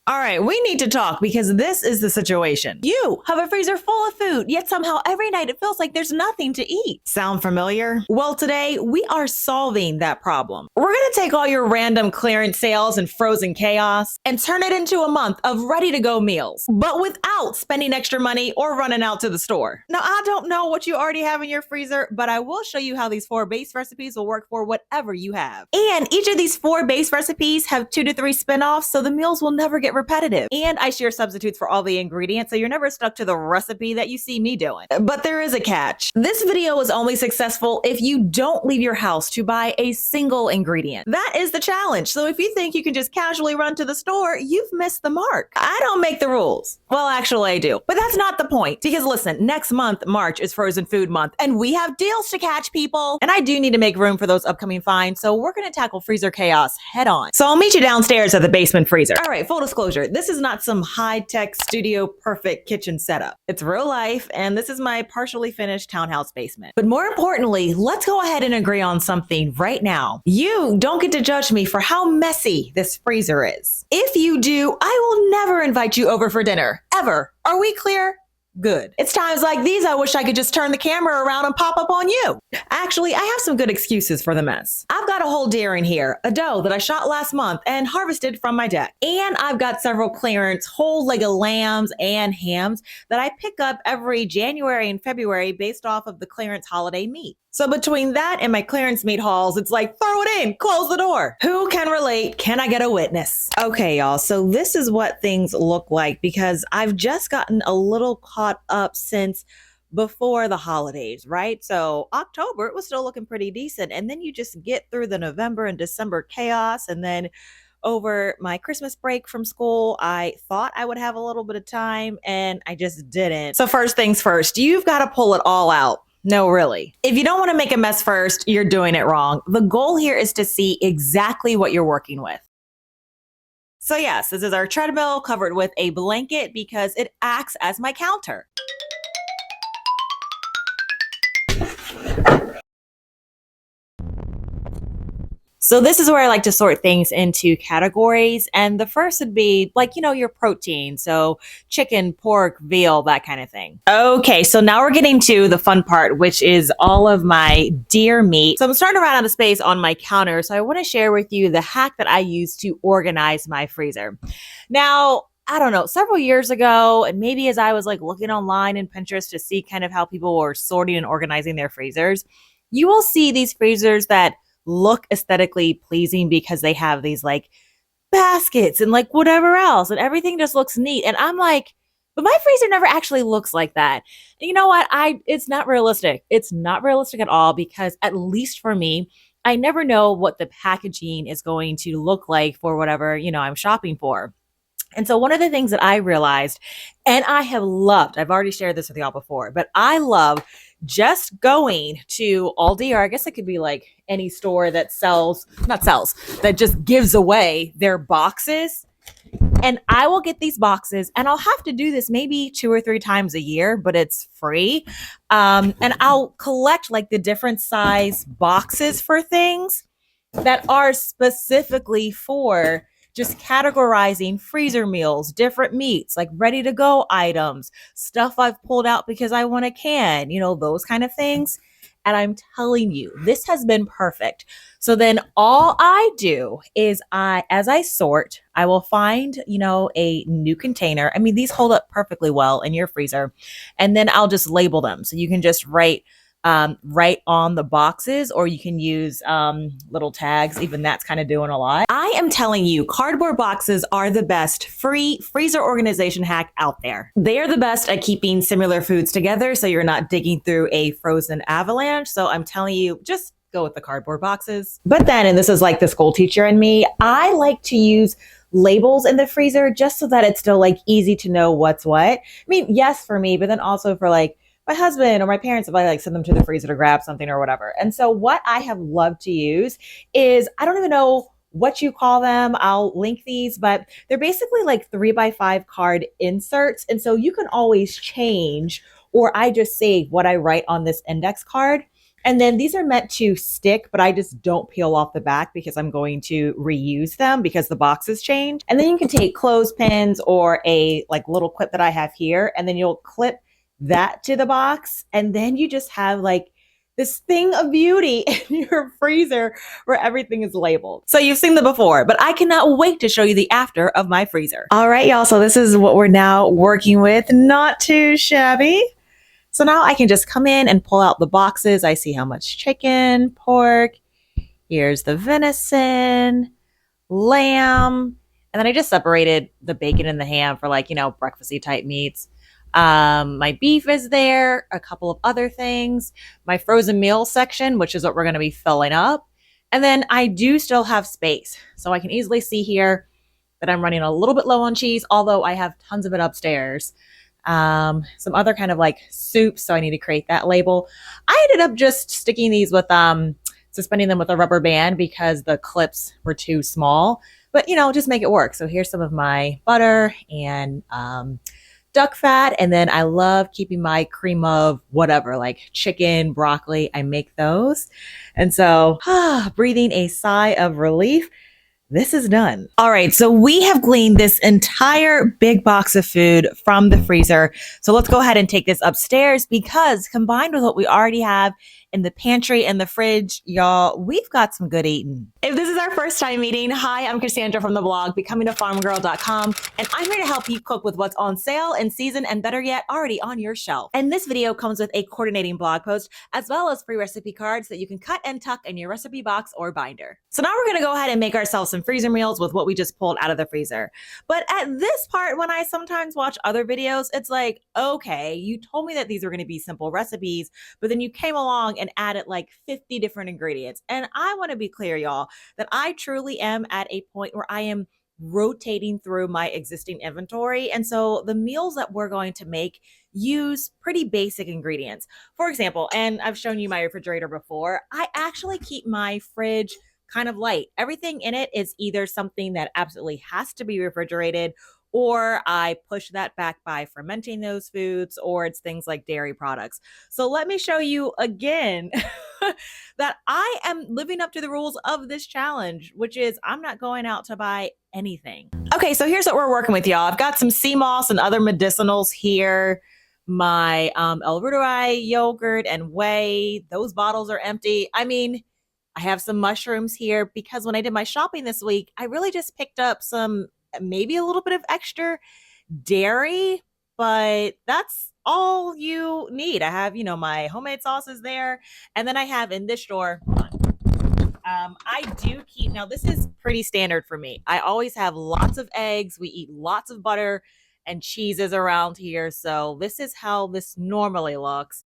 All right, we need to talk because this is the situation. You have a freezer full of food, yet somehow every night it feels like there's nothing to eat. Sound familiar? Well, today we are solving that problem. We're going to take all your random clearance sales and frozen chaos and turn it into a month of ready to go meals, but without spending extra money or running out to the store. Now, I don't know what you already have in your freezer, but I will show you how these 4 base recipes will work for whatever you have. And each of these 4 base recipes have 2 to 3 spin-offs, so the meals will never get repetitive. And I share substitutes for all the ingredients, so you're never stuck to the recipe that you see me doing. But there is a catch. This video is only successful if you don't leave your house to buy a single ingredient. That is the challenge. So if you think you can just casually run to the store, you've missed the mark. I don't make the rules. Well, actually I do. But that's not the point. Because listen, next month, March, is Frozen Food Month, and we have deals to catch, people. And I do need to make room for those upcoming finds, so we're gonna tackle freezer chaos head on. So I'll meet you downstairs at the basement freezer. All right, full disclosure, this is not some high-tech studio perfect kitchen setup. It's real life, and this is my partially finished townhouse basement. But more importantly, let's go ahead and agree on something right now. You don't get to judge me for how messy this freezer is. If you do, I will never invite you over for dinner, ever. Are we clear? Good. It's times like these I wish I could just turn the camera around and pop up on you. Actually, I have some good excuses for the mess. I've got a whole deer in here, a doe that I shot last month and harvested from my deck. And I've got several clearance whole leg of lambs and hams that I pick up every January and February based off of the clearance holiday meat. So between that and my clearance meat hauls, it's like, throw it in, close the door. Who can relate? Can I get a witness? Okay, y'all, so this is what things look like because I've just gotten a little caught up since before the holidays, right? So October, it was still looking pretty decent. And then you just get through the November and December chaos. And then over my Christmas break from school, I thought I would have a little bit of time and I just didn't. So first things first, you've got to pull it all out. No, really. If you don't want to make a mess first, you're doing it wrong. The goal here is to see exactly what you're working with. So yes, this is our treadmill covered with a blanket because it acts as my counter. So this is where I like to sort things into categories. And the first would be like, your protein. So chicken, pork, veal, that kind of thing. Okay, so now we're getting to the fun part, which is all of my deer meat. So I'm starting to run out of space on my counter. So I want to share with you the hack that I use to organize my freezer. Now, I don't know, several years ago, and maybe as I was like looking online and Pinterest to see kind of how people were sorting and organizing their freezers, you will see these freezers that look aesthetically pleasing because they have these like baskets and like whatever else and everything just looks neat. And I'm like, but my freezer never actually looks like that. And you know what? It's not realistic. It's not realistic at all because at least for me, I never know what the packaging is going to look like for whatever, I'm shopping for. And so one of the things that I realized, and I have loved, I've already shared this with y'all before, but I love just going to Aldi, or I guess it could be like any store that that just gives away their boxes. And I will get these boxes and I'll have to do this maybe 2 or 3 times a year, but it's free. And I'll collect like the different size boxes for things that are specifically for just categorizing freezer meals, different meats, like ready to go items, stuff I've pulled out because I want a can, those kind of things. And I'm telling you, this has been perfect. So then all I do is as I sort, I will find, a new container. I mean, these hold up perfectly well in your freezer. And then I'll just label them. So you can just write on the boxes, or you can use little tags. Even that's kind of doing a lot. I am telling you, cardboard boxes are the best free freezer organization hack out there. They are the best at keeping similar foods together so you're not digging through a frozen avalanche. So I'm telling you, just go with the cardboard boxes. But then, and this is like the school teacher in me, I like to use labels in the freezer just so that it's still like easy to know what's what. I mean, yes, for me, but then also for like my husband or my parents, if I like send them to the freezer to grab something or whatever. And so what I have loved to use is, I don't even know what you call them. I'll link these, but they're basically like 3x5 card inserts. And so you can always change, or I just save what I write on this index card. And then these are meant to stick, but I just don't peel off the back because I'm going to reuse them because the boxes change. And then you can take clothespins or a like little clip that I have here, and then you'll clip that to the box. And then you just have like this thing of beauty in your freezer where everything is labeled. So you've seen them before, but I cannot wait to show you the after of my freezer. All right, y'all. So this is what we're now working with. Not too shabby. So now I can just come in and pull out the boxes. I see how much chicken, pork, here's the venison, lamb, and then I just separated the bacon and the ham for like, breakfasty type meats. My beef is there, a couple of other things, my frozen meal section, which is what we're going to be filling up. And then I do still have space. So I can easily see here that I'm running a little bit low on cheese, although I have tons of it upstairs. Some other kind of like soups, so I need to create that label. I ended up just sticking these with suspending them with a rubber band because the clips were too small, but just make it work. So here's some of my butter and duck fat, and then I love keeping my cream of whatever, like chicken, broccoli. I make those, and so breathing a sigh of relief. This is done. All right, so we have gleaned this entire big box of food from the freezer. So let's go ahead and take this upstairs because combined with what we already have in the pantry and the fridge, y'all, we've got some good eating. If this is our first time meeting, hi, I'm Cassandra from the blog becomingafarmgirl.com, and I'm here to help you cook with what's on sale, in season, and better yet, already on your shelf. And this video comes with a coordinating blog post as well as free recipe cards that you can cut and tuck in your recipe box or binder. So now we're gonna go ahead and make ourselves some freezer meals with what we just pulled out of the freezer. But at this part, when I sometimes watch other videos, it's like, okay, you told me that these were gonna be simple recipes, but then you came along and added like 50 different ingredients. And I want to be clear, y'all, that I truly am at a point where I am rotating through my existing inventory. And so the meals that we're going to make use pretty basic ingredients. For example, and I've shown you my refrigerator before, I actually keep my fridge kind of light. Everything in it is either something that absolutely has to be refrigerated, or I push that back by fermenting those foods, or it's things like dairy products. So let me show you again that I am living up to the rules of this challenge, which is I'm not going out to buy anything. Okay, so here's what we're working with, y'all. I've got some sea moss and other medicinals here. My El Rurai yogurt and whey, those bottles are empty. I mean, I have some mushrooms here because when I did my shopping this week, I really just picked up maybe a little bit of extra dairy, but that's all you need. I have, my homemade sauces there. And then I have in this drawer, I do keep, now this is pretty standard for me. I always have lots of eggs. We eat lots of butter and cheeses around here. So this is how this normally looks.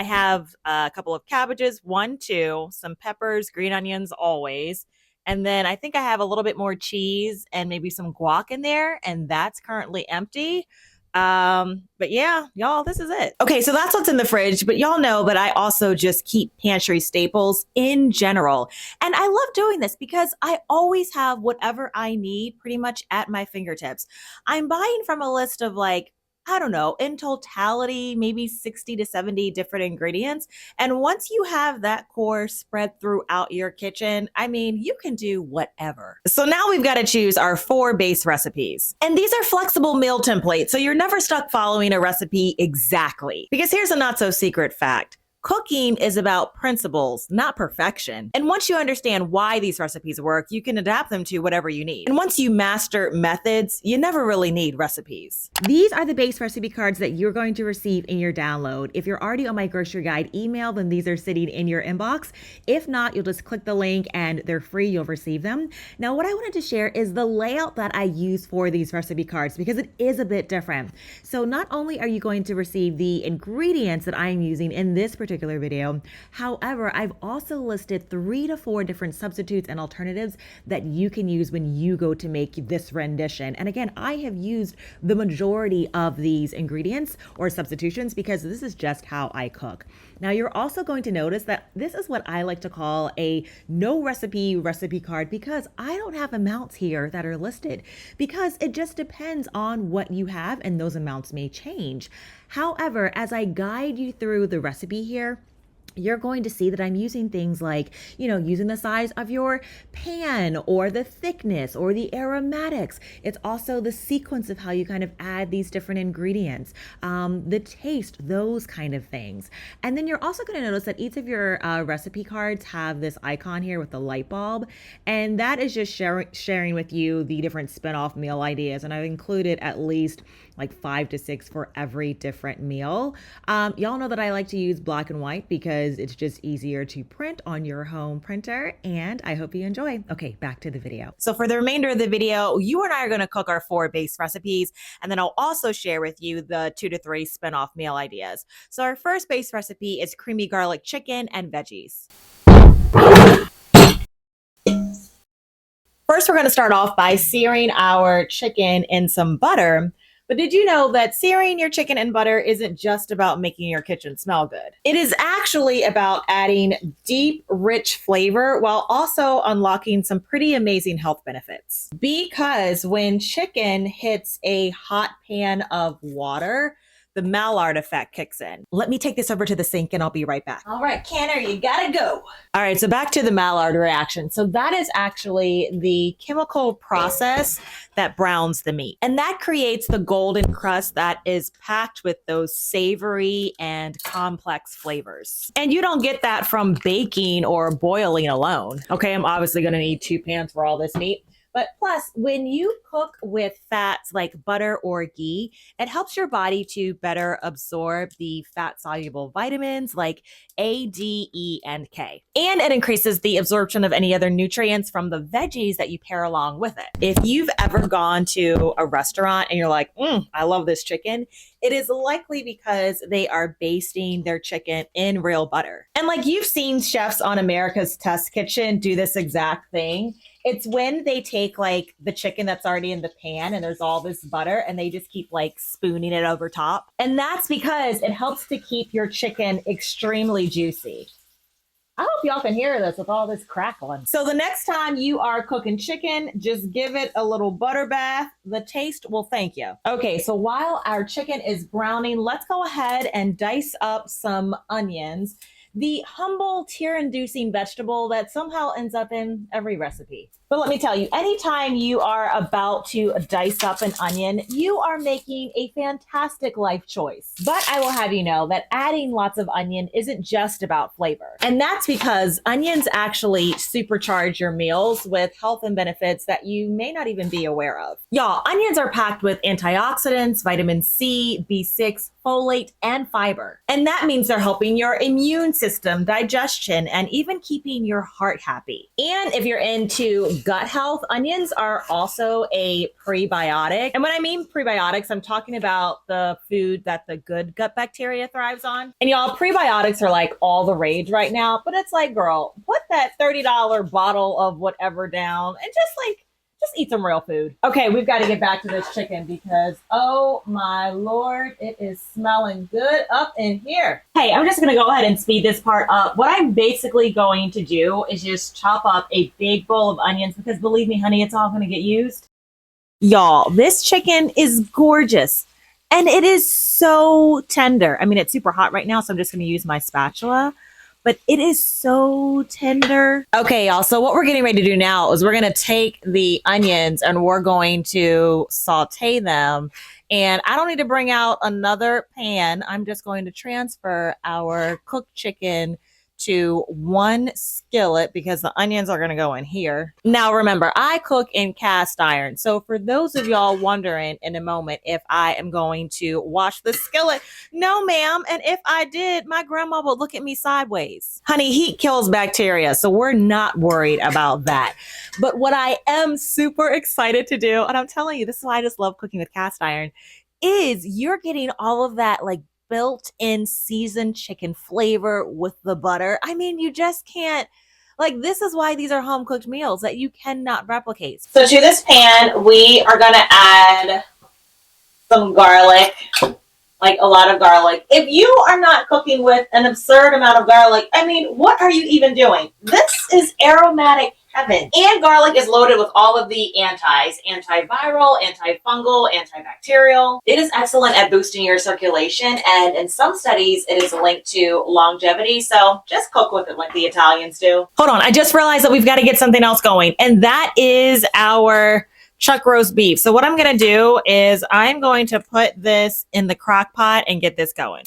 I have a couple of cabbages, 1, 2, some peppers, green onions always. And then I think I have a little bit more cheese and maybe some guac in there, and that's currently empty. But yeah, y'all, this is it. Okay, so that's what's in the fridge, but y'all know that I also just keep pantry staples in general. And I love doing this because I always have whatever I need pretty much at my fingertips. I'm buying from a list of like, I don't know, in totality, maybe 60 to 70 different ingredients. And once you have that core spread throughout your kitchen, I mean, you can do whatever. So now we've got to choose our 4 base recipes. And these are flexible meal templates, so you're never stuck following a recipe exactly. Because here's a not so secret fact. Cooking is about principles, not perfection. And once you understand why these recipes work, you can adapt them to whatever you need. And once you master methods, you never really need recipes. These are the base recipe cards that you're going to receive in your download. If you're already on my grocery guide email, then these are sitting in your inbox. If not, you'll just click the link and they're free. You'll receive them. Now, what I wanted to share is the layout that I use for these recipe cards because it is a bit different. So not only are you going to receive the ingredients that I'm using in this particular video. However, I've also listed 3 to 4 different substitutes and alternatives that you can use when you go to make this rendition. And again, I have used the majority of these ingredients or substitutions because this is just how I cook. Now, you're also going to notice that this is what I like to call a no recipe card because I don't have amounts here that are listed because it just depends on what you have and those amounts may change. However, as I guide you through the recipe here, you're going to see that I'm using things like, using the size of your pan or the thickness or the aromatics. It's also the sequence of how you kind of add these different ingredients, the taste, those kind of things. And then you're also going to notice that each of your recipe cards have this icon here with the light bulb. And that is just sharing with you the different spin-off meal ideas. And I've included at least like 5 to 6 for every different meal. Y'all know that I like to use black and white because it's just easier to print on your home printer, and I hope you enjoy. Okay, back to the video. So for the remainder of the video, you and I are going to cook our 4 base recipes, and then I'll also share with you the 2 to 3 spin-off meal ideas. So our first base recipe is creamy garlic chicken and veggies. First, we're going to start off by searing our chicken in some butter. But did you know that searing your chicken in butter isn't just about making your kitchen smell good? It is actually about adding deep, rich flavor while also unlocking some pretty amazing health benefits. Because when chicken hits a hot pan of water, the Maillard effect kicks in. Let me take this over to the sink and I'll be right back. All right, Canner, you gotta go. All right, so back to the Maillard reaction. So that is actually the chemical process that browns the meat. And that creates the golden crust that is packed with those savory and complex flavors. And you don't get that from baking or boiling alone. Okay, I'm obviously gonna need 2 pans for all this meat. But plus, when you cook with fats like butter or ghee, it helps your body to better absorb the fat-soluble vitamins like A, D, E, and K. And it increases the absorption of any other nutrients from the veggies that you pair along with it. If you've ever gone to a restaurant and you're like, I love this chicken, it is likely because they are basting their chicken in real butter. And like you've seen chefs on America's Test Kitchen do this exact thing. It's when they take like the chicken that's already in the pan and there's all this butter and they just keep like spooning it over top. And that's because it helps to keep your chicken extremely juicy. I hope y'all can hear this with all this crackling. So the next time you are cooking chicken, just give it a little butter bath. The taste will thank you. Okay, so while our chicken is browning, let's go ahead and dice up some onions. The humble, tear-inducing vegetable that somehow ends up in every recipe. But let me tell you, anytime you are about to dice up an onion, you are making a fantastic life choice. But I will have you know that adding lots of onion isn't just about flavor. And that's because onions actually supercharge your meals with health and benefits that you may not even be aware of. Y'all, onions are packed with antioxidants, vitamin C, B6, folate, and fiber. And that means they're helping your immune system, digestion, and even keeping your heart happy. And if you're into gut health, onions are also a prebiotic. And when I mean prebiotics, I'm talking about the food that the good gut bacteria thrives on. And y'all, prebiotics are like all the rage right now, but it's like, girl, put that $30 bottle of whatever down and just eat some real food. Okay, we've got to get back to this chicken because, oh my Lord, it is smelling good up in here. Hey, I'm just gonna go ahead and speed this part up. What I'm basically going to do is just chop up a big bowl of onions because believe me, honey, it's all gonna get used. Y'all, this chicken is gorgeous and it is so tender. I mean, it's super hot right now, so I'm just gonna use my spatula. But it is so tender. Okay, y'all, so what we're getting ready to do now is we're gonna take the onions and we're going to saute them. And I don't need to bring out another pan. I'm just going to transfer our cooked chicken to one skillet because the onions are gonna go in here. Now remember, I cook in cast iron. So for those of y'all wondering in a moment if I am going to wash the skillet, no ma'am. And if I did, my grandma would look at me sideways. Honey, heat kills bacteria, so we're not worried about that. But what I am super excited to do, and I'm telling you, this is why I just love cooking with cast iron, is you're getting all of that like built-in seasoned chicken flavor with the butter. I mean, you just can't, like, this is why these are home-cooked meals that you cannot replicate. So to this pan, we are gonna add some garlic, like a lot of garlic. If you are not cooking with an absurd amount of garlic, I mean, what are you even doing? This is aromatic heaven. And garlic is loaded with all of the antis, antiviral, antifungal, antibacterial. It is excellent at boosting your circulation, and in some studies, it is linked to longevity. So just cook with it like the Italians do. Hold on, I just realized that we've got to get something else going, and that is our chuck roast beef. So what I'm going to do is I'm going to put this in the crock pot and get this going.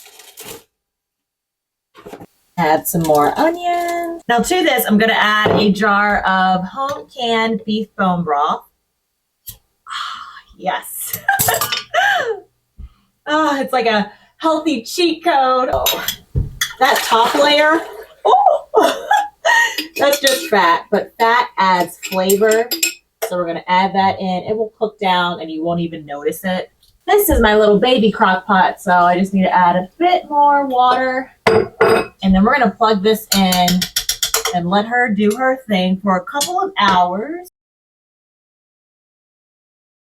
Add some more onion. Now to this, I'm going to add a jar of home canned beef bone broth. Yes. Oh, it's like a healthy cheat code. Oh, that top layer, oh, that's just fat, but fat adds flavor. So we're going to add that in. It will cook down and you won't even notice it. This is my little baby crock pot, so I just need to add a bit more water. And then we're going to plug this in and let her do her thing for a couple of hours.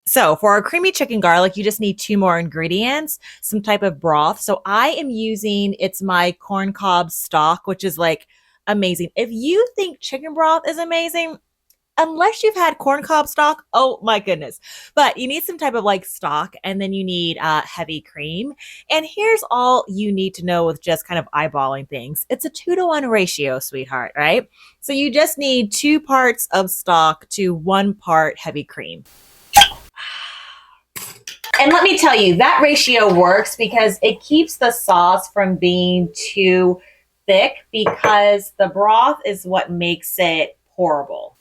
So for our creamy chicken garlic, you just need 2 more ingredients, some type of broth. So I am using, it's my corn cob stock, which is like amazing. If you think chicken broth is amazing, unless you've had corn cob stock, oh my goodness. But you need some type of like stock, and then you need heavy cream. And here's all you need to know with just kind of eyeballing things. It's a 2-to-1 ratio, sweetheart, right? So you just need 2 parts of stock to 1 part heavy cream. And let me tell you, that ratio works because it keeps the sauce from being too thick, because the broth is what makes it pourable.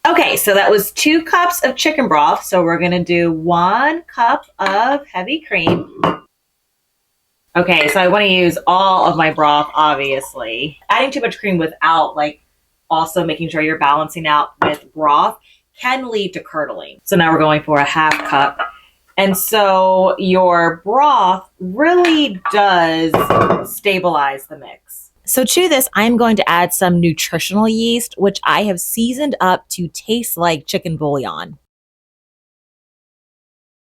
Okay, so that was 2 cups of chicken broth. So we're going to do 1 cup of heavy cream. Okay, so I want to use all of my broth, obviously. Adding too much cream without like also making sure you're balancing out with broth can lead to curdling. So now we're going for a 1/2 cup. And so your broth really does stabilize the mix. So to this, I'm going to add some nutritional yeast, which I have seasoned up to taste like chicken bouillon.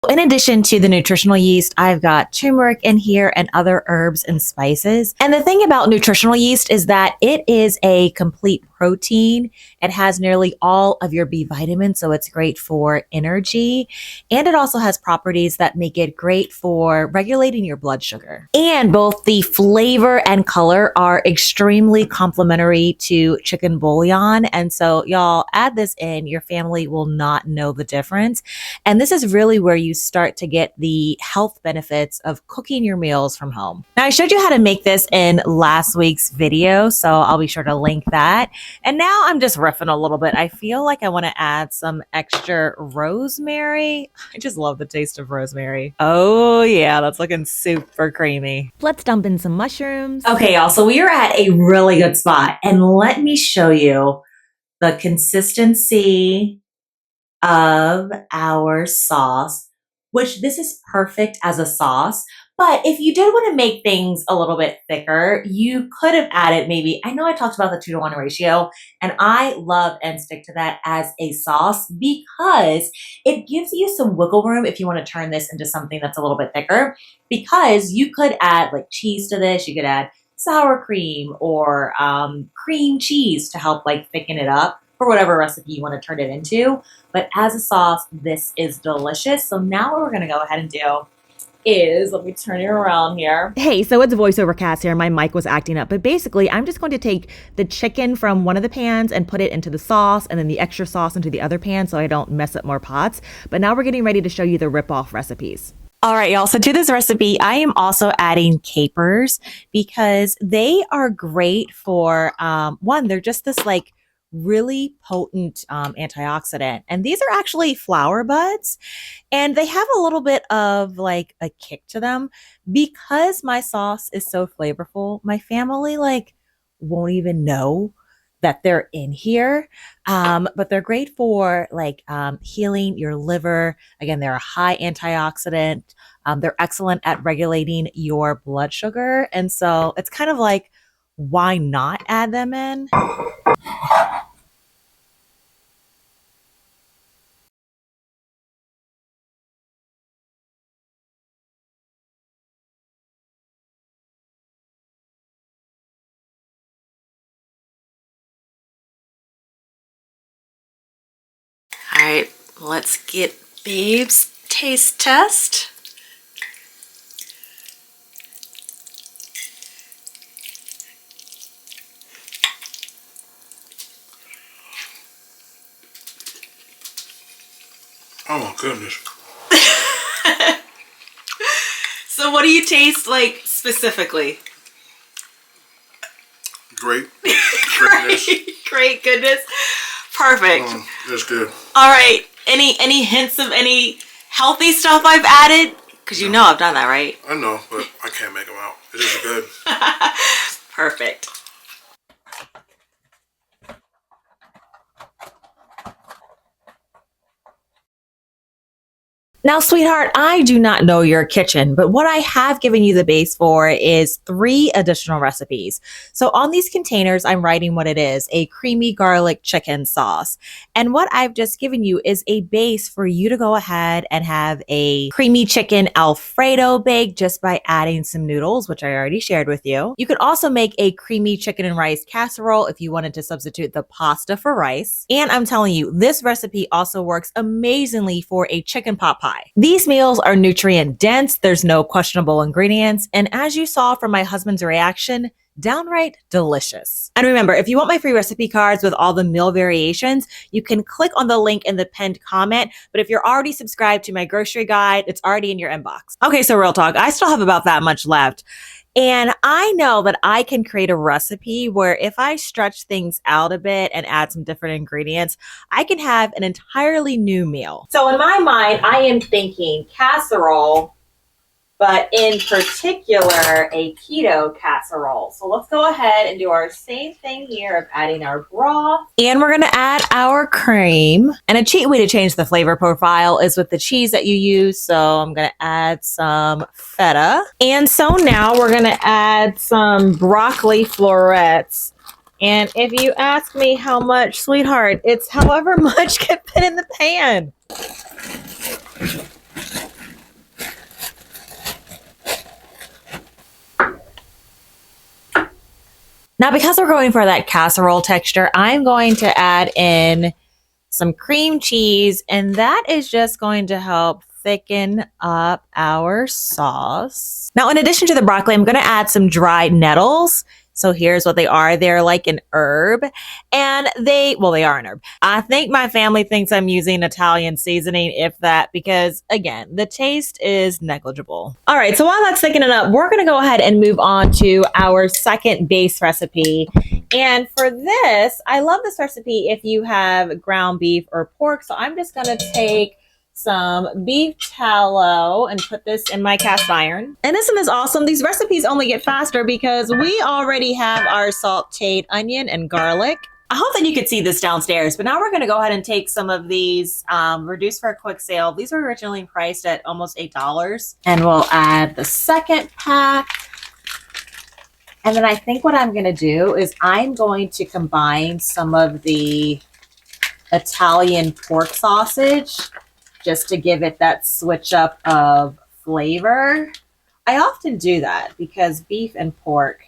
In addition to the nutritional yeast, I've got turmeric in here and other herbs and spices. And the thing about nutritional yeast is that it is a complete protein. It has nearly all of your B vitamins, so it's great for energy. And it also has properties that make it great for regulating your blood sugar. And both the flavor and color are extremely complementary to chicken bouillon. And so y'all add this in, your family will not know the difference. And this is really where you start to get the health benefits of cooking your meals from home. Now, I showed you how to make this in last week's video, so I'll be sure to link that. And now I'm just riffing a little bit. I feel like I want to add some extra rosemary. I just love the taste of rosemary. Oh yeah, that's looking super creamy. Let's dump in some mushrooms. Okay, y'all, so we are at a really good spot. And let me show you the consistency of our sauce, which this is perfect as a sauce. But if you did want to make things a little bit thicker, you could have added maybe, I know I talked about the 2-to-1 ratio, and I love and stick to that as a sauce because it gives you some wiggle room if you want to turn this into something that's a little bit thicker, because you could add like cheese to this. You could add sour cream or cream cheese to help like thicken it up for whatever recipe you want to turn it into. But as a sauce, this is delicious. So now what we're going to go ahead and do is, let me turn it around here. Hey, so it's voiceover cast here. My mic was acting up, but basically I'm just going to take the chicken from one of the pans and put it into the sauce, and then the extra sauce into the other pan so I don't mess up more pots. But now we're getting ready to show you the rip-off recipes. All right, y'all. So to this recipe, I am also adding capers because they are great for, one, they're just this like really potent antioxidant. And these are actually flower buds. And they have a little bit of like a kick to them because my sauce is so flavorful. My family like won't even know that they're in here. But they're great for like healing your liver. Again, they're a high antioxidant. They're excellent at regulating your blood sugar. And so it's kind of like, why not add them in? right, let's get Babe's taste test. Oh my goodness. So what do you taste like specifically? Great. Greatness. Great goodness. Perfect. That's good. All right. Any hints of any healthy stuff I've added? Because you know I've done that, right? I know, but I can't make them out. It is good. Perfect. Now, sweetheart, I do not know your kitchen, but what I have given you the base for is 3 additional recipes. So on these containers, I'm writing what it is, a creamy garlic chicken sauce. And what I've just given you is a base for you to go ahead and have a creamy chicken Alfredo bake just by adding some noodles, which I already shared with you. You could also make a creamy chicken and rice casserole if you wanted to substitute the pasta for rice. And I'm telling you, this recipe also works amazingly for a chicken pot pie. These meals are nutrient dense, there's no questionable ingredients, and as you saw from my husband's reaction, downright delicious. And remember, if you want my free recipe cards with all the meal variations, you can click on the link in the pinned comment. But if you're already subscribed to my grocery guide, it's already in your inbox. Okay, so real talk, I still have about that much left. And I know that I can create a recipe where if I stretch things out a bit and add some different ingredients, I can have an entirely new meal. So in my mind, I am thinking casserole, but in particular, a keto casserole. So let's go ahead and do our same thing here of adding our broth. And we're gonna add our cream. And a cheat way to change the flavor profile is with the cheese that you use. So I'm gonna add some feta. And so now we're gonna add some broccoli florets. And if you ask me how much, sweetheart, it's however much can fit in the pan. Now, because we're going for that casserole texture, I'm going to add in some cream cheese, and that is just going to help thicken up our sauce. Now, in addition to the broccoli, I'm going to add some dried nettles. So here's what they are. They're like an herb, and they are an herb. I think my family thinks I'm using Italian seasoning, if that, because again, the taste is negligible. All right, so while that's thickening up, we're gonna go ahead and move on to our second base recipe. And for this, I love this recipe if you have ground beef or pork. So I'm just gonna take some beef tallow and put this in my cast iron. And isn't this awesome? These recipes only get faster because we already have our sauteed onion and garlic. I hope that you could see this downstairs, but now we're going to go ahead and take some of these reduced for a quick sale. These were originally priced at almost $8. And we'll add the second pack. And then I think what I'm going to do is I'm going to combine some of the Italian pork sausage just to give it that switch up of flavor. I often do that because beef and pork,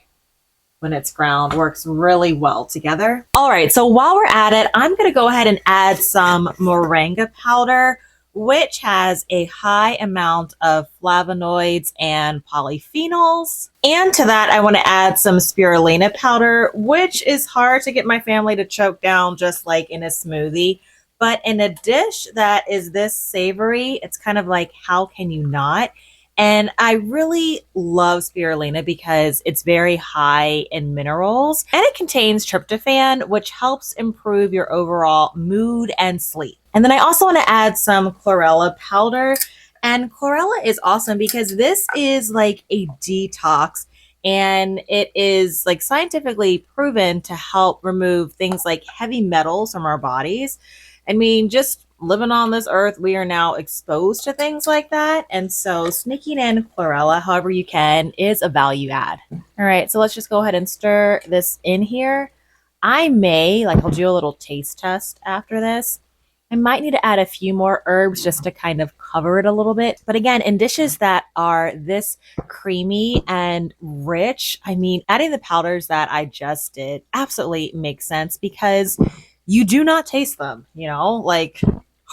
when it's ground, works really well together. All right, so while we're at it, I'm gonna go ahead and add some moringa powder, which has a high amount of flavonoids and polyphenols. And to that, I wanna add some spirulina powder, which is hard to get my family to choke down just like in a smoothie. But in a dish that is this savory, it's kind of like, how can you not? And I really love spirulina because it's very high in minerals and it contains tryptophan, which helps improve your overall mood and sleep. And then I also want to add some chlorella powder. And chlorella is awesome because this is like a detox. And it is like scientifically proven to help remove things like heavy metals from our bodies. I mean, just living on this earth, we are now exposed to things like that. And so sneaking in chlorella, however you can, is a value add. All right, so let's just go ahead and stir this in here. I'll do a little taste test after this. I might need to add a few more herbs just to kind of cover it a little bit. But again, in dishes that are this creamy and rich, I mean, adding the powders that I just did absolutely makes sense because you do not taste them, like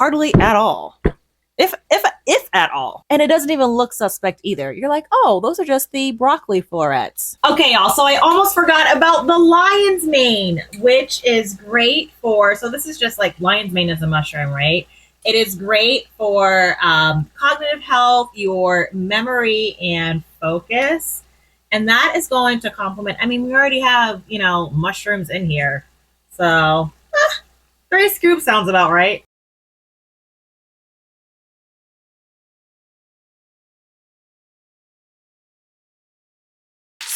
Hardly at all. If at all. And it doesn't even look suspect either. You're like, oh, those are just the broccoli florets. Okay, y'all, so I almost forgot about the lion's mane, which is great for, so this is just like lion's mane is a mushroom, right? It is great for cognitive health, your memory and focus. And that is going to complement, I mean, we already have, you know, mushrooms in here. So 3 scoops sounds about right.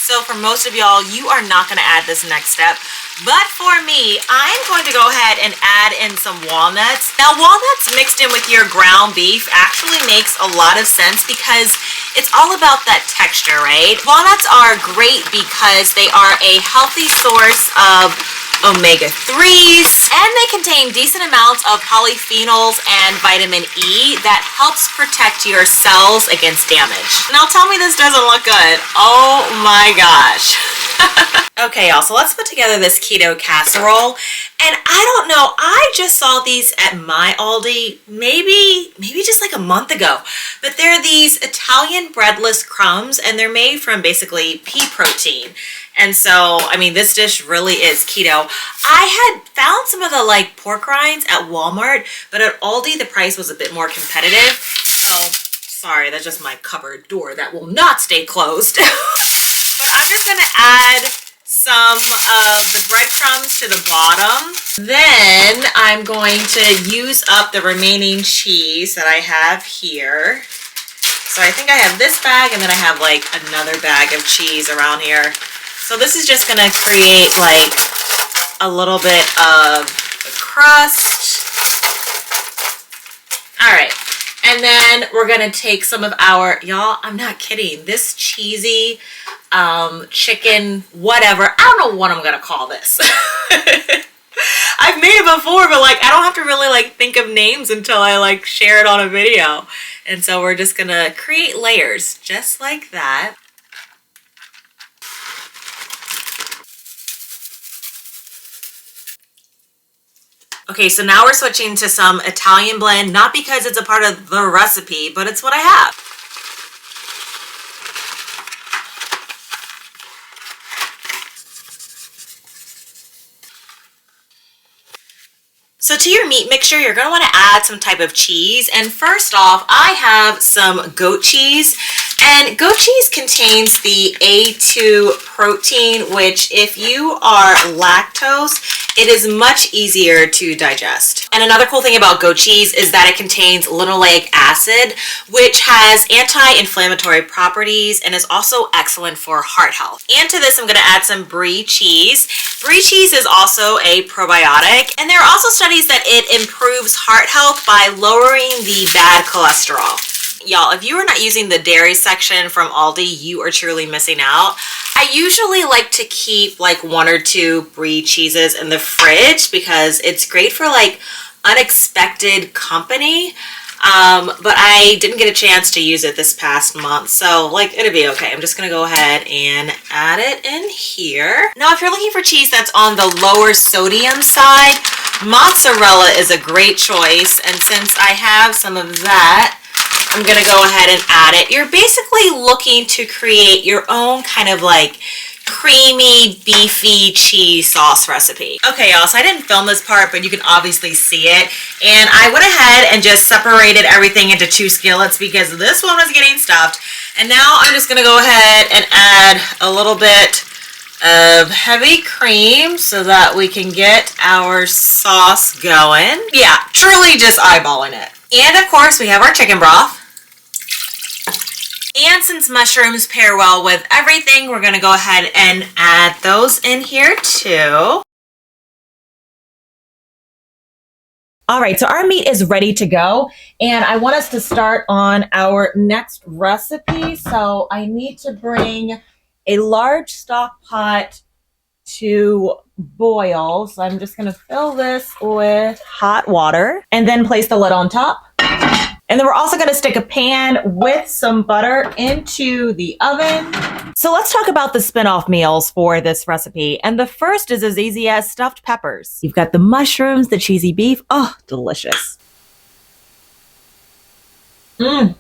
So for most of y'all, you are not going to add this next step. But for me, I'm going to go ahead and add in some walnuts. Now, walnuts mixed in with your ground beef actually makes a lot of sense because it's all about that texture, right? Walnuts are great because they are a healthy source of omega-3s, and they contain decent amounts of polyphenols and vitamin E that helps protect your cells against damage. Now tell me this doesn't look good. Oh my gosh. Okay, y'all, so let's put together this keto casserole. And I don't know, I just saw these at my Aldi maybe just like a month ago. But they're these Italian breadless crumbs, and they're made from basically pea protein. And so, I mean, this dish really is keto. I had found some of the like pork rinds at Walmart, but at Aldi, the price was a bit more competitive. So, sorry, that's just my cupboard door that will not stay closed. But I'm just gonna add some of the breadcrumbs to the bottom. Then I'm going to use up the remaining cheese that I have here. So I think I have this bag, and then I have like another bag of cheese around here. So this is just gonna create like a little bit of the crust. All right, and then we're gonna take some of our, y'all, I'm not kidding, this cheesy chicken, whatever, I don't know what I'm gonna call this. I've made it before, but like I don't have to really like think of names until I like share it on a video. And so we're just gonna create layers just like that. Okay, so now we're switching to some Italian blend, not because it's a part of the recipe, but it's what I have. So to your meat mixture, you're going to want to add some type of cheese. And first off, I have some goat cheese. And goat cheese contains the A2 protein, which if you are lactose, it is much easier to digest. And another cool thing about goat cheese is that it contains linoleic acid, which has anti-inflammatory properties and is also excellent for heart health. And to this, I'm going to add some brie cheese. Brie cheese is also a probiotic, and there are also studies that it improves heart health by lowering the bad cholesterol. Y'all, if you are not using the dairy section from Aldi, you are truly missing out. I usually like to keep like 1 or 2 brie cheeses in the fridge because it's great for like unexpected company. But I didn't get a chance to use it this past month, so like it'll be okay. I'm just gonna go ahead and add it in here. Now, if you're looking for cheese that's on the lower sodium side, mozzarella is a great choice. And since I have some of that, I'm gonna go ahead and add it. You're basically looking to create your own kind of like creamy, beefy cheese sauce recipe. Okay, y'all, so I didn't film this part, but you can obviously see it. And I went ahead and just separated everything into 2 skillets because this one was getting stuffed. And now I'm just gonna go ahead and add a little bit of heavy cream so that we can get our sauce going. Yeah, truly just eyeballing it. And of course, we have our chicken broth. And since mushrooms pair well with everything, we're going to go ahead and add those in here too. All right, so our meat is ready to go, and I want us to start on our next recipe. So I need to bring a large stock pot to boil. So I'm just going to fill this with hot water and then place the lid on top. And then we're also going to stick a pan with some butter into the oven. So let's talk about the spin-off meals for this recipe. And the first is as easy as stuffed peppers. You've got the mushrooms, the cheesy beef. Oh, delicious. Mm.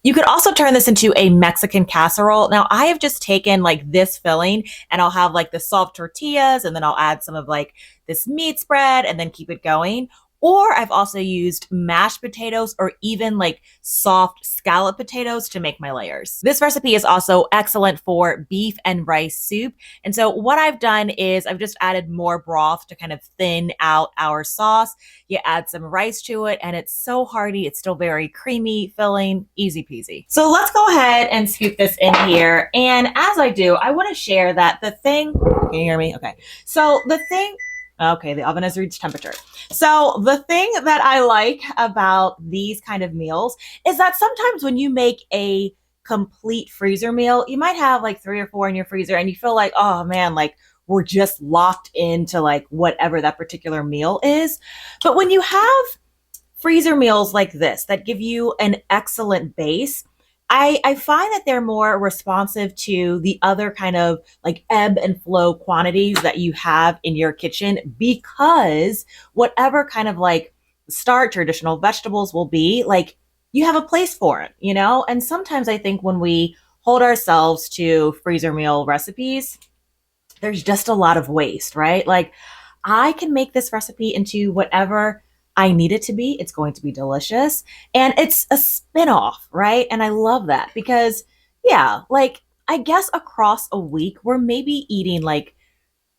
You could also turn this into a Mexican casserole. Now, I have just taken like this filling and I'll have like the soft tortillas and then I'll add some of like this meat spread and then keep it going. Or I've also used mashed potatoes or even like soft scallop potatoes to make my layers. This recipe is also excellent for beef and rice soup. And so what I've done is I've just added more broth to kind of thin out our sauce. You add some rice to it and it's so hearty. It's still very creamy, filling, easy peasy. So let's go ahead and scoop this in here. And as I do, I want to share that the thing, can you hear me? Okay. So the thing, okay, the oven has reached temperature. So the thing that I like about these kind of meals is that sometimes when you make a complete freezer meal, you might have like 3 or 4 in your freezer and you feel like, oh man, like we're just locked into like whatever that particular meal is. But when you have freezer meals like this that give you an excellent base, I find that they're more responsive to the other kind of like ebb and flow quantities that you have in your kitchen because whatever kind of like starch or additional vegetables will be, like you have a place for it, you know? And sometimes I think when we hold ourselves to freezer meal recipes, there's just a lot of waste, right? Like I can make this recipe into whatever I need it to be. It's going to be delicious. And it's a spin-off, right? And I love that because, yeah, like I guess across a week, we're maybe eating like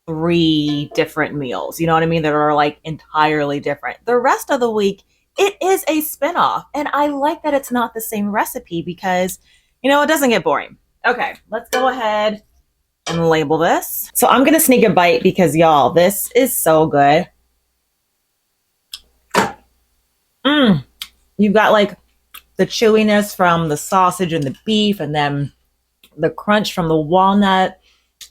3 different meals, you know what I mean? That are like entirely different. The rest of the week, it is a spin-off. And I like that it's not the same recipe because, you know, it doesn't get boring. Okay, let's go ahead and label this. So I'm going to sneak a bite because y'all, this is so good. You've got like the chewiness from the sausage and the beef and then the crunch from the walnut.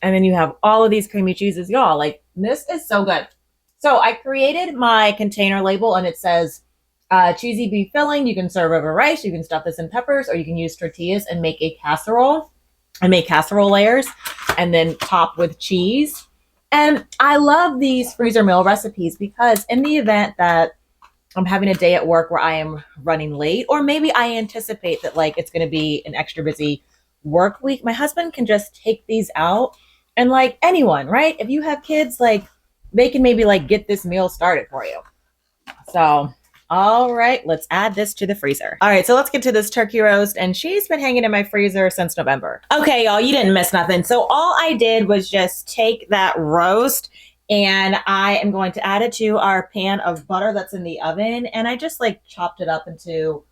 And then you have all of these creamy cheeses. Y'all, like this is so good. So I created my container label and it says cheesy beef filling. You can serve over rice. You can stuff this in peppers or you can use tortillas and make a casserole. I make casserole layers and then top with cheese. And I love these freezer meal recipes because in the event that I'm having a day at work where I am running late, or maybe I anticipate that like it's going to be an extra busy work week, my husband can just take these out and like anyone, right? If you have kids, like they can maybe like get this meal started for you. So all right, let's add this to the freezer. All right, so let's get to this turkey roast. And she's been hanging in my freezer since November. Okay, y'all, you didn't miss nothing. So all I did was just take that roast and I am going to add it to our pan of butter that's in the oven. And I just like chopped it up into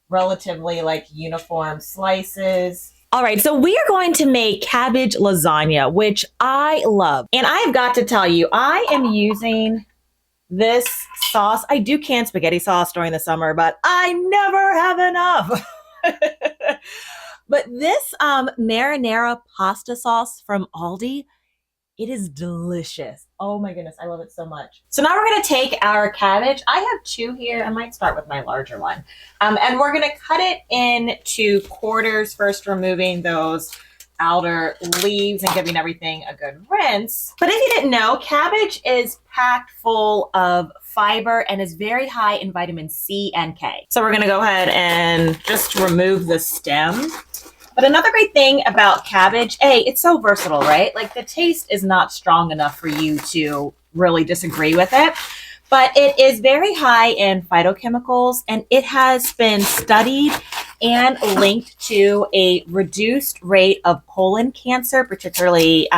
relatively like uniform slices. All right, so we are going to make cabbage lasagna, which I love. And I've got to tell you, I am using this sauce. I do can spaghetti sauce during the summer, but I never have enough. But this marinara pasta sauce from Aldi, it is delicious. Oh my goodness, I love it so much. So now we're gonna take our cabbage. I have 2 here. I might start with my larger one. And we're gonna cut it into quarters, first removing those outer leaves and giving everything a good rinse. But if you didn't know, cabbage is packed full of fiber and is very high in vitamin C and K. So we're gonna go ahead and just remove the stem. But another great thing about cabbage, it's so versatile, right? Like the taste is not strong enough for you to really disagree with it. But it is very high in phytochemicals and it has been studied and linked to a reduced rate of colon cancer, particularly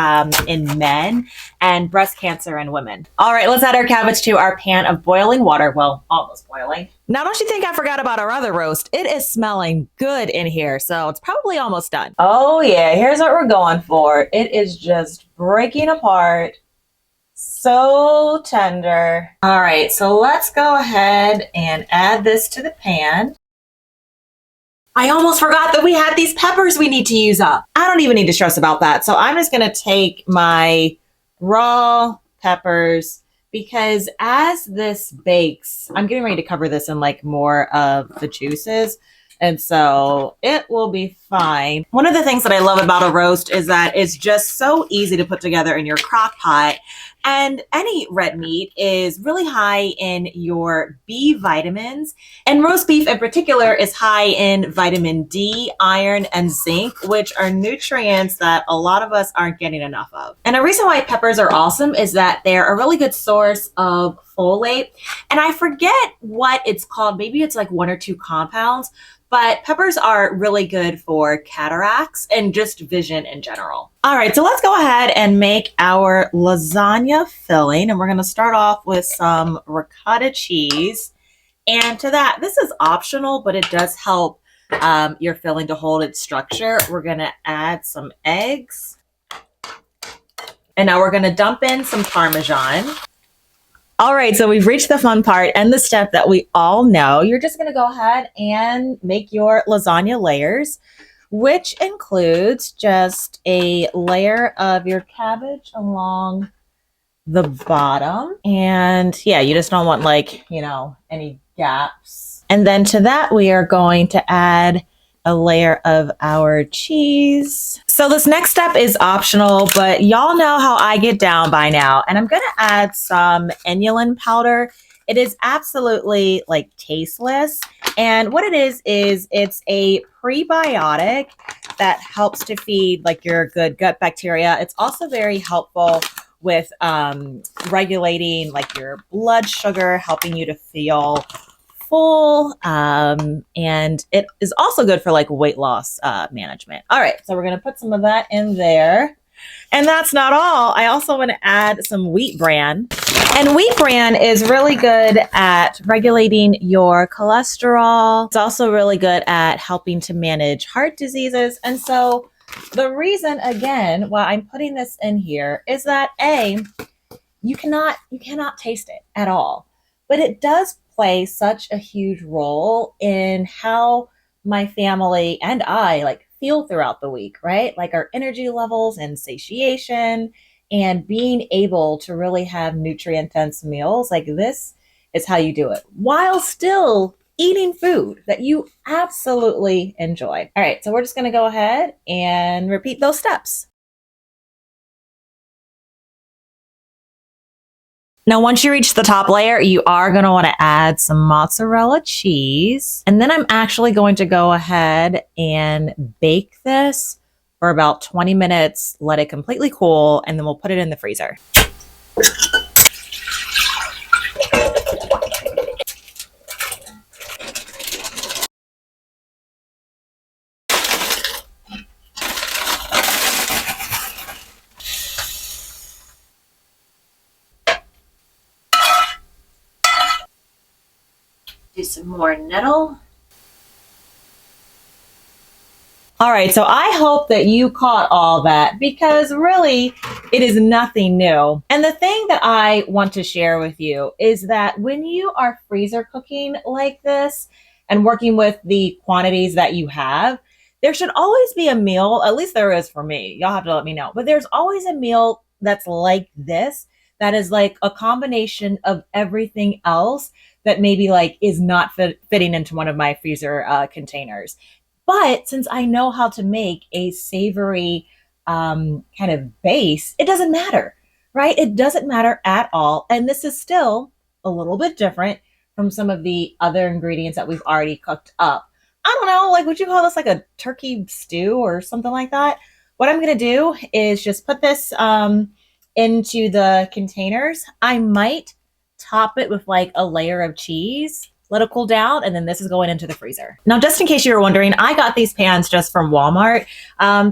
in men, and breast cancer in women. All right, let's add our cabbage to our pan of boiling water. Well, almost boiling. Now, don't you think I forgot about our other roast? It is smelling good in here, so it's probably almost done. Oh yeah, here's what we're going for. It is just breaking apart. So tender. All right, so let's go ahead and add this to the pan. I almost forgot that we had these peppers we need to use up. I don't even need to stress about that. So I'm just gonna take my raw peppers because as this bakes, I'm getting ready to cover this in like more of the juices. And so it will be fine. One of the things that I love about a roast is that it's just so easy to put together in your crock pot. And any red meat is really high in your B vitamins. And roast beef in particular is high in vitamin D, iron, and zinc, which are nutrients that a lot of us aren't getting enough of. And a reason why peppers are awesome is that they're a really good source of folate. And I forget what it's called. Maybe it's like 1 or 2 compounds. But peppers are really good for cataracts and just vision in general. All right, so let's go ahead and make our lasagna filling. And we're going to start off with some ricotta cheese. And to that, this is optional, but it does help your filling to hold its structure. We're going to add some eggs. And now we're going to dump in some Parmesan. All right, so we've reached the fun part and the step that we all know. You're just going to go ahead and make your lasagna layers, which includes just a layer of your cabbage along the bottom. And yeah, you just don't want any gaps. And then to that, we are going to add a layer of our cheese. So this next step is optional, but y'all know how I get down by now. And I'm gonna add some inulin powder. It is absolutely tasteless. And what it is it's a prebiotic that helps to feed your good gut bacteria. It's also very helpful with regulating your blood sugar, helping you to feel full, and it is also good for weight loss management. All right, so we're going to put some of that in there. And that's not all. I also want to add some wheat bran. And wheat bran is really good at regulating your cholesterol. It's also really good at helping to manage heart diseases. And so the reason, again, why I'm putting this in here is that you cannot taste it at all, but it does play such a huge role in how my family and I feel throughout the week, right? Our energy levels and satiation and being able to really have nutrient dense meals. This is how you do it while still eating food that you absolutely enjoy. All right, so we're just going to go ahead and repeat those steps. Now, once you reach the top layer, you are going to want to add some mozzarella cheese. And then I'm actually going to go ahead and bake this for about 20 minutes, let it completely cool, and then we'll put it in the freezer. Do some more nettle. All right, so I hope that you caught all that because really it is nothing new. And the thing that I want to share with you is that when you are freezer cooking like this and working with the quantities that you have, there should always be a meal, at least there is for me. Y'all have to let me know. But there's always a meal that's like this, that is a combination of everything else that maybe is not fitting into one of my freezer containers. But since I know how to make a savory kind of base, it doesn't matter, right? It doesn't matter at all. And this is still a little bit different from some of the other ingredients that we've already cooked up. I don't know, would you call this a turkey stew or something like that? What I'm going to do is just put this into the containers. I might top it with a layer of cheese, let it cool down, and then this is going into the freezer. Now, just in case you were wondering, I got these pans just from Walmart.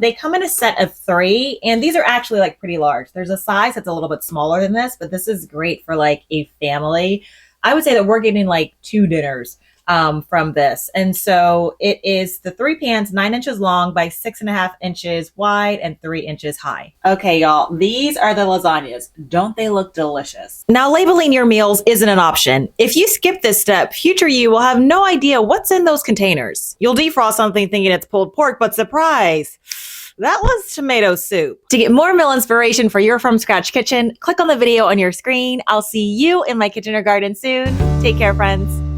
They come in a set of 3, and these are actually pretty large. There's a size that's a little bit smaller than this, but this is great for a family. I would say that we're getting 2 dinners from this. And so it is the 3 pans, 9 inches long by 6.5 inches wide and 3 inches high. Okay, y'all, these are the lasagnas. Don't they look delicious? Now, labeling your meals isn't an option. If you skip this step, future you will have no idea what's in those containers. You'll defrost something thinking it's pulled pork, but surprise, that was tomato soup. To get more meal inspiration for your from scratch kitchen, click on the video on your screen. I'll see you in my kitchen or garden soon. Take care, friends.